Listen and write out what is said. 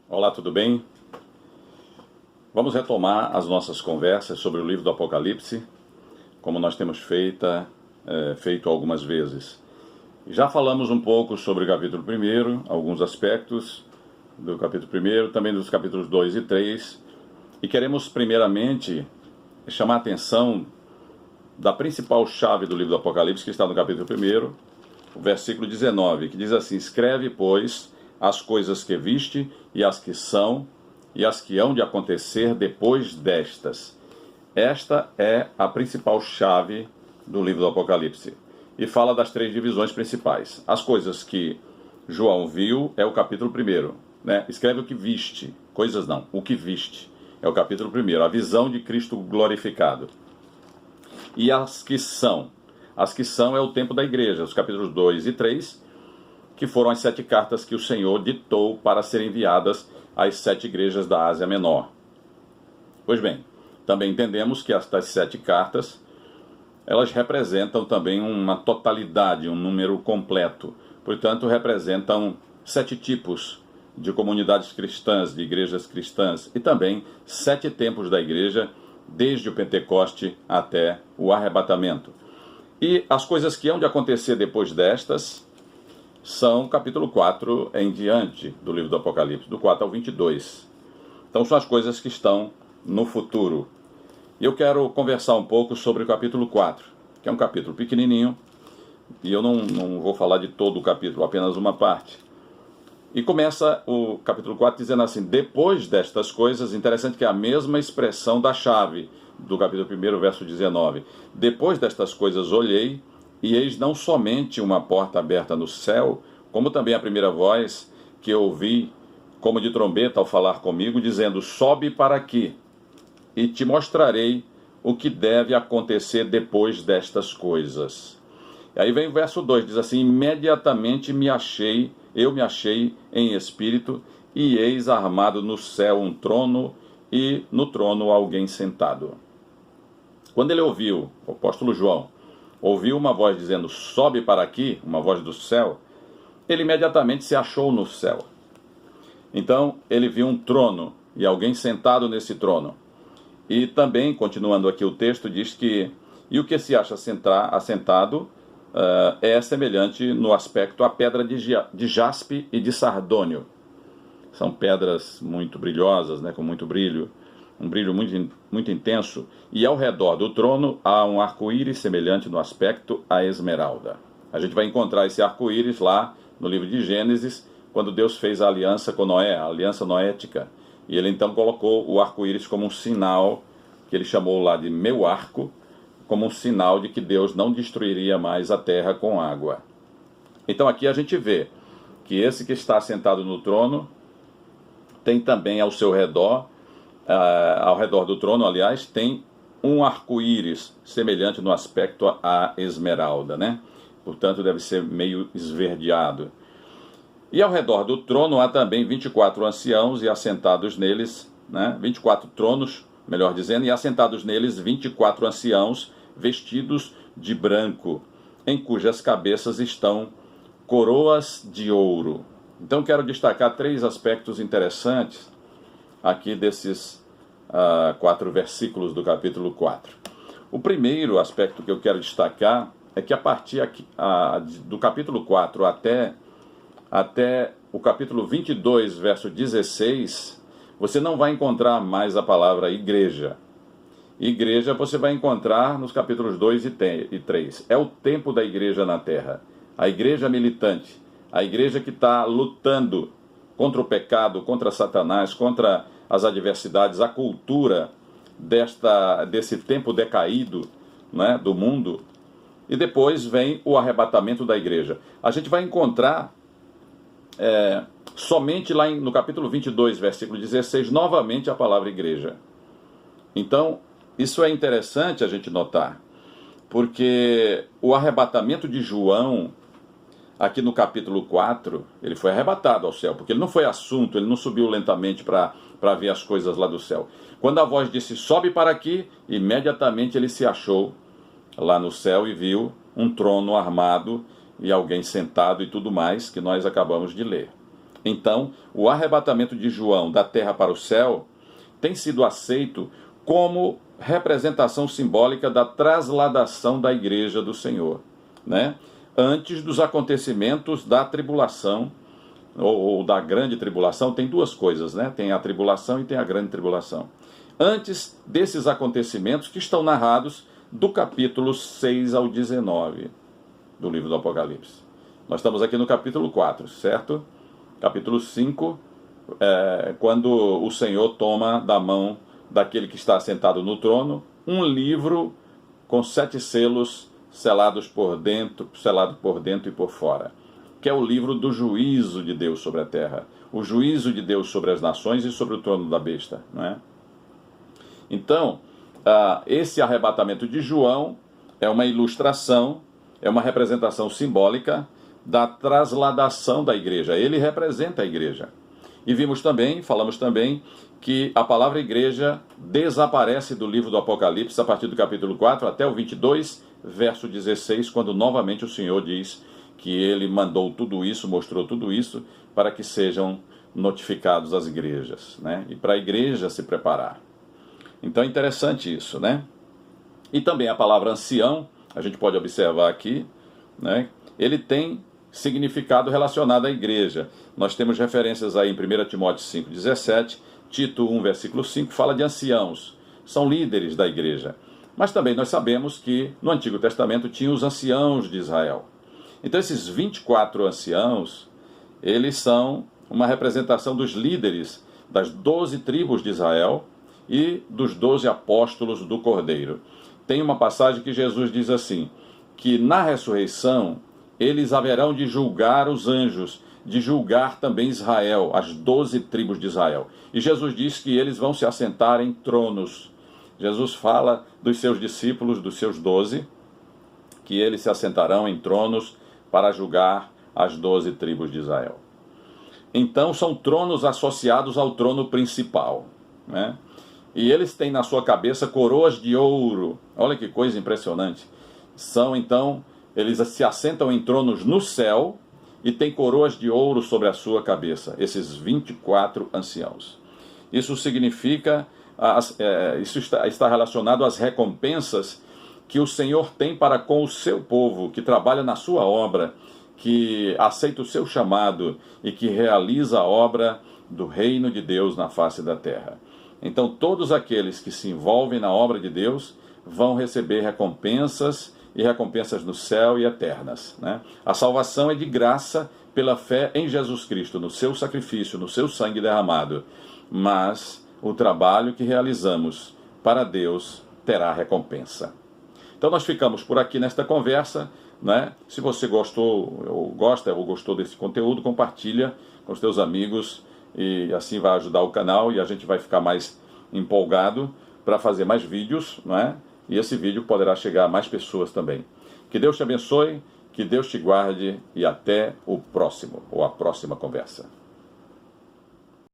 Olá, tudo bem? Vamos retomar as nossas conversas sobre o livro do Apocalipse, como nós temos feito algumas vezes. Já falamos um pouco sobre o capítulo 1, alguns aspectos do capítulo 1, também dos capítulos 2 e 3, e queremos primeiramente chamar a atenção da principal chave do livro do Apocalipse, que está no capítulo 1, o versículo 19, que diz assim: escreve, pois, as coisas que viste, e as que são, e as que hão de acontecer depois destas. Esta é a principal chave do livro do Apocalipse. E fala das três divisões principais. As coisas que João viu é o capítulo 1, né? Escreve o que viste, coisas não, o que viste. É o capítulo 1, a visão de Cristo glorificado. E as que são é o tempo da igreja, os capítulos 2 e 3, que foram as 7 cartas que o Senhor ditou para serem enviadas às 7 igrejas da Ásia Menor. Pois bem, também entendemos que estas 7 cartas, elas representam também uma totalidade, um número completo. Portanto, representam 7 tipos de comunidades cristãs, de igrejas cristãs, e também 7 tempos da igreja, desde o Pentecoste até o arrebatamento. E as coisas que hão de acontecer depois destas são capítulo 4 em diante do livro do Apocalipse, do 4 ao 22. Então são as coisas que estão no futuro. E eu quero conversar um pouco sobre o capítulo 4, que é um capítulo pequenininho, e eu não vou falar de todo o capítulo, apenas uma parte. E começa o capítulo 4 dizendo assim: depois destas coisas, interessante que é a mesma expressão da chave do capítulo 1, verso 19. Depois destas coisas olhei, e eis não somente uma porta aberta no céu, como também a primeira voz que eu ouvi, como de trombeta ao falar comigo, dizendo: sobe para aqui, e te mostrarei o que deve acontecer depois destas coisas. E aí vem o verso 2, diz assim: imediatamente eu me achei em espírito, e eis armado no céu um trono, e no trono alguém sentado. Quando ele ouviu, o apóstolo João, ouviu uma voz dizendo: sobe para aqui, uma voz do céu, ele imediatamente se achou no céu. Então ele viu um trono e alguém sentado nesse trono. E também, continuando aqui o texto, diz que e o que se acha assentado é semelhante no aspecto à pedra de jaspe e de sardônio. São pedras muito brilhosas, né, com muito brilho, um brilho muito intenso, e ao redor do trono há um arco-íris semelhante no aspecto à esmeralda. A gente vai encontrar esse arco-íris lá no livro de Gênesis, quando Deus fez a aliança com Noé, a aliança noética, e ele então colocou o arco-íris como um sinal, que ele chamou lá de meu arco, como um sinal de que Deus não destruiria mais a terra com água. Então aqui a gente vê que esse que está sentado no trono tem também ao seu redor, ao redor do trono, aliás, tem um arco-íris semelhante no aspecto à esmeralda, né? Portanto, deve ser meio esverdeado. E ao redor do trono há também 24 anciãos e assentados neles, né? 24 tronos, melhor dizendo, e assentados neles 24 anciãos vestidos de branco, em cujas cabeças estão coroas de ouro. Então quero destacar 3 aspectos interessantes aqui desses 4 versículos do capítulo 4. O primeiro aspecto que eu quero destacar é que a partir do capítulo 4 até o capítulo 22, verso 16, você não vai encontrar mais a palavra igreja. Igreja você vai encontrar nos capítulos 2 e 3. É o tempo da igreja na terra. A igreja militante. A igreja que está lutando contra o pecado, contra Satanás, contra as adversidades, a cultura desse tempo decaído, né, do mundo. E depois vem o arrebatamento da igreja. A gente vai encontrar somente lá no capítulo 22, versículo 16, novamente a palavra igreja. Então, isso é interessante a gente notar, porque o arrebatamento de João, aqui no capítulo 4, ele foi arrebatado ao céu, porque ele não foi assunto, ele não subiu lentamente para ver as coisas lá do céu. Quando a voz disse, sobe para aqui, imediatamente ele se achou lá no céu e viu um trono armado e alguém sentado e tudo mais, que nós acabamos de ler. Então, o arrebatamento de João da terra para o céu tem sido aceito como representação simbólica da trasladação da igreja do Senhor, né? Antes dos acontecimentos da tribulação, ou da grande tribulação. Tem duas coisas, né? Tem a tribulação e tem a grande tribulação. Antes desses acontecimentos que estão narrados do capítulo 6 ao 19 do livro do Apocalipse. Nós estamos aqui no capítulo 4, certo? Capítulo 5, quando o Senhor toma da mão daquele que está sentado no trono um livro com 7 selos selado por dentro e por fora, que é o livro do juízo de Deus sobre a terra, o juízo de Deus sobre as nações e sobre o trono da besta, não é? Então, esse arrebatamento de João é uma ilustração, é uma representação simbólica da trasladação da igreja. Ele representa a igreja. E falamos também, que a palavra igreja desaparece do livro do Apocalipse a partir do capítulo 4 até o 22, verso 16, quando novamente o Senhor diz que ele mandou tudo isso, mostrou tudo isso, para que sejam notificados as igrejas, né? E para a igreja se preparar. Então é interessante isso, né? E também a palavra ancião, a gente pode observar aqui, né? Ele tem significado relacionado à igreja. Nós temos referências aí em 1 Timóteo 5,17, Tito 1, versículo 5, fala de anciãos, são líderes da igreja. Mas também nós sabemos que no Antigo Testamento tinha os anciãos de Israel. Então esses 24 anciãos, eles são uma representação dos líderes das 12 tribos de Israel e dos 12 apóstolos do Cordeiro. Tem uma passagem que Jesus diz assim, que na ressurreição eles haverão de julgar os anjos, de julgar também Israel, as 12 tribos de Israel. E Jesus diz que eles vão se assentar em tronos. Jesus fala dos seus discípulos, dos seus 12, que eles se assentarão em tronos para julgar as 12 tribos de Israel. Então são tronos associados ao trono principal, né? E eles têm na sua cabeça coroas de ouro. Olha que coisa impressionante. Eles se assentam em tronos no céu e têm coroas de ouro sobre a sua cabeça, esses 24 anciãos. Isso significa, isso está relacionado às recompensas que o Senhor tem para com o seu povo, que trabalha na sua obra, que aceita o seu chamado e que realiza a obra do reino de Deus na face da terra. Então todos aqueles que se envolvem na obra de Deus vão receber recompensas, e recompensas no céu e eternas, né? A salvação é de graça pela fé em Jesus Cristo, no seu sacrifício, no seu sangue derramado. Mas o trabalho que realizamos para Deus terá recompensa. Então nós ficamos por aqui nesta conversa, né? Se você gostou ou gostou desse conteúdo, compartilha com os teus amigos e assim vai ajudar o canal e a gente vai ficar mais empolgado para fazer mais vídeos, não é? E esse vídeo poderá chegar a mais pessoas também. Que Deus te abençoe, que Deus te guarde e até o próximo, ou a próxima conversa.